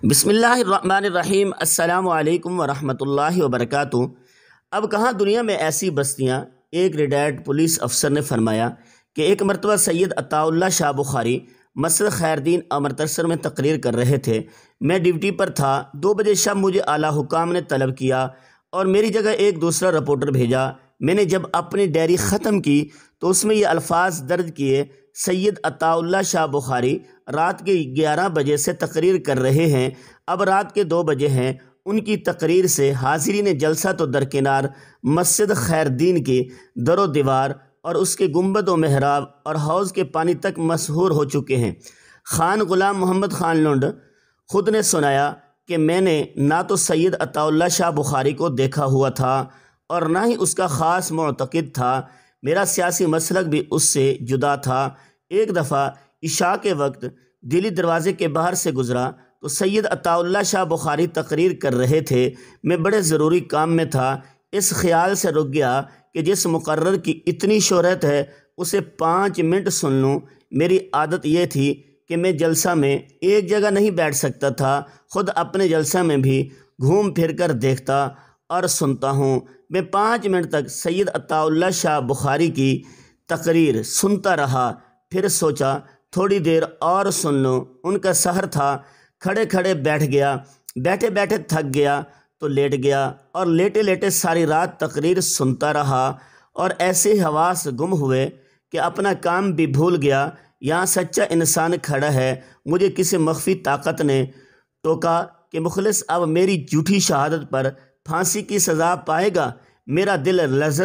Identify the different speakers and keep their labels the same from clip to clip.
Speaker 1: بسم اللہ الرحمن الرحیم۔ السلام علیکم ورحمۃ اللہ وبرکاتہ۔ اب کہاں دنیا میں ایسی بستیاں۔ ایک ریٹائرڈ پولیس افسر نے فرمایا کہ ایک مرتبہ سید عطا اللہ شاہ بخاری مسجد خیردین امرتسر میں تقریر کر رہے تھے۔ میں ڈیوٹی پر تھا۔ 2 بجے شب مجھے اعلیٰ حکام نے طلب کیا اور میری جگہ ایک دوسرا رپورٹر بھیجا۔ میں نے جب اپنی ڈائری ختم کی تو اس میں یہ الفاظ درج کیے: سید عطا اللہ شاہ بخاری رات کے 11 بجے سے تقریر کر رہے ہیں، اب رات کے 2 بجے ہیں۔ ان کی تقریر سے حاضرین جلسہ تو درکنار، مسجد خیردین کی در و دیوار اور اس کے گنبد و محراب اور حوض کے پانی تک مسحور ہو چکے ہیں۔ خان غلام محمد خان لنڈ خود نے سنایا کہ میں نے نہ تو سید عطا اللہ شاہ بخاری کو دیکھا ہوا تھا اور نہ ہی اس کا خاص معتقد تھا۔ میرا سیاسی مسلک بھی اس سے جدا تھا۔ ایک دفعہ عشاء کے وقت دلی دروازے کے باہر سے گزرا تو سید عطا اللہ شاہ بخاری تقریر کر رہے تھے۔ میں بڑے ضروری کام میں تھا، اس خیال سے رک گیا کہ جس مقرر کی اتنی شہرت ہے اسے 5 منٹ سن لوں۔ میری عادت یہ تھی کہ میں جلسہ میں ایک جگہ نہیں بیٹھ سکتا تھا، خود اپنے جلسہ میں بھی گھوم پھر کر دیکھتا اور سنتا ہوں۔ میں 5 منٹ تک سید عطا اللہ شاہ بخاری کی تقریر سنتا رہا، پھر سوچا تھوڑی دیر اور سن لوں۔ ان کا سحر تھا، کھڑے کھڑے بیٹھ گیا، بیٹھے بیٹھے تھک گیا تو لیٹ گیا اور لیٹے لیٹے ساری رات تقریر سنتا رہا اور ایسے حواس گم ہوئے کہ اپنا کام بھی بھول گیا۔ یہاں سچا انسان کھڑا ہے۔ مجھے کسی مخفی طاقت نے ٹوکا کہ مخلص اب میری جھوٹی شہادت پر پھانسی کی سزا پائے گا۔ میرا دل لرز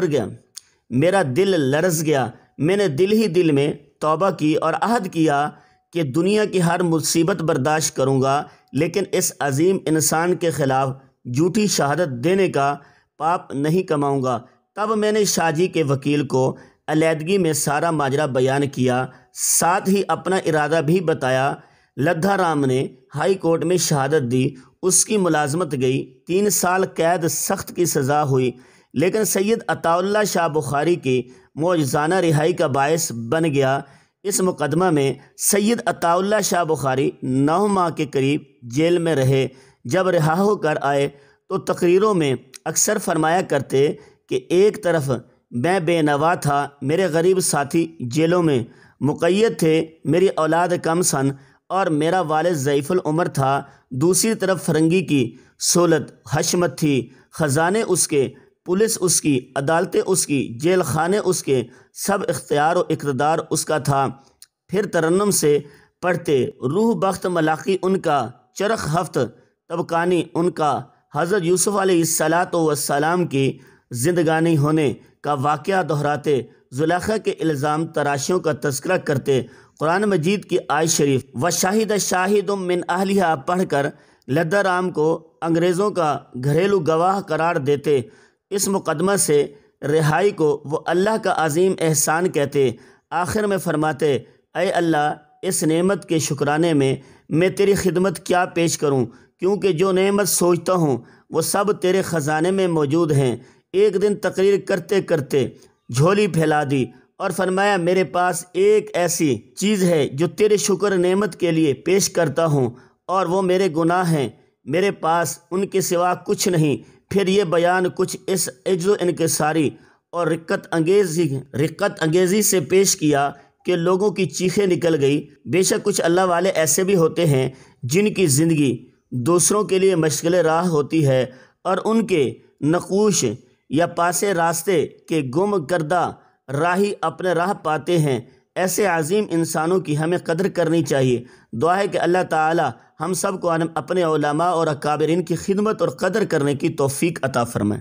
Speaker 1: گیا۔ میں نے دل ہی دل میں توبہ کی اور عہد کیا کہ دنیا کی ہر مصیبت برداشت کروں گا، لیکن اس عظیم انسان کے خلاف جھوٹی شہادت دینے کا پاپ نہیں کماؤں گا۔ تب میں نے شاہ جی کے وکیل کو علیحدگی میں سارا ماجرا بیان کیا، ساتھ ہی اپنا ارادہ بھی بتایا۔ لدھا رام نے ہائی کورٹ میں شہادت دی، اس کی ملازمت گئی، 3 سال قید، سخت کی سزا ہوئی، لیکن سید عطا اللہ شاہ بخاری کی معجزانہ رہائی کا باعث بن گیا۔ اس مقدمہ میں سید عطا اللہ شاہ بخاری 9 ماہ کے قریب جیل میں رہے۔ جب رہا ہو کر آئے تو تقریروں میں اکثر فرمایا کرتے کہ ایک طرف میں بے نوا تھا، میرے غریب ساتھی جیلوں میں مقید تھے، میری اولاد کم سن اور میرا والد ضعیف العمر تھا، دوسری طرف فرنگی کی سہولت حشمت تھی، خزانے اس کے، پولیس اس کی، عدالتیں اس کی، جیل خانے اس کے، سب اختیار و اقتدار اس کا تھا۔ پھر ترنم سے پڑھتے روح بخت ملاقی ان کا، چرخ ہفت تبکانی ان کا، حضرت یوسف علیہ السلام کی زندگانی ہونے کا واقعہ دہراتے، زلیخا کے الزام تراشیوں کا تذکرہ کرتے، قرآن مجید کی آیت شریف وشاہد شاہد من اہلہا پڑھ کر لدھا رام کو انگریزوں کا گھریلو گواہ قرار دیتے، اس مقدمہ سے رہائی کو وہ اللہ کا عظیم احسان کہتے۔ آخر میں فرماتے: اے اللہ، اس نعمت کے شکرانے میں تیری خدمت کیا پیش کروں، کیونکہ جو نعمت سوچتا ہوں وہ سب تیرے خزانے میں موجود ہیں۔ ایک دن تقریر کرتے کرتے جھولی پھیلا دی اور فرمایا: میرے پاس ایک ایسی چیز ہے جو تیرے شکر نعمت کے لیے پیش کرتا ہوں، اور وہ میرے گناہ ہیں، میرے پاس ان کے سوا کچھ نہیں۔ پھر یہ بیان کچھ اس عجز و انکساری اور رقت انگیزی سے پیش کیا کہ لوگوں کی چیخیں نکل گئی۔ بے شک کچھ اللہ والے ایسے بھی ہوتے ہیں جن کی زندگی دوسروں کے لیے مشغل راہ ہوتی ہے اور ان کے نقوش یا پاسے راستے کے گم کردہ راہی اپنے راہ پاتے ہیں۔ ایسے عظیم انسانوں کی ہمیں قدر کرنی چاہیے۔ دعا ہے کہ اللہ تعالی ہم سب کو اپنے علماء اور اکابرین کی خدمت اور قدر کرنے کی توفیق عطا فرمائے۔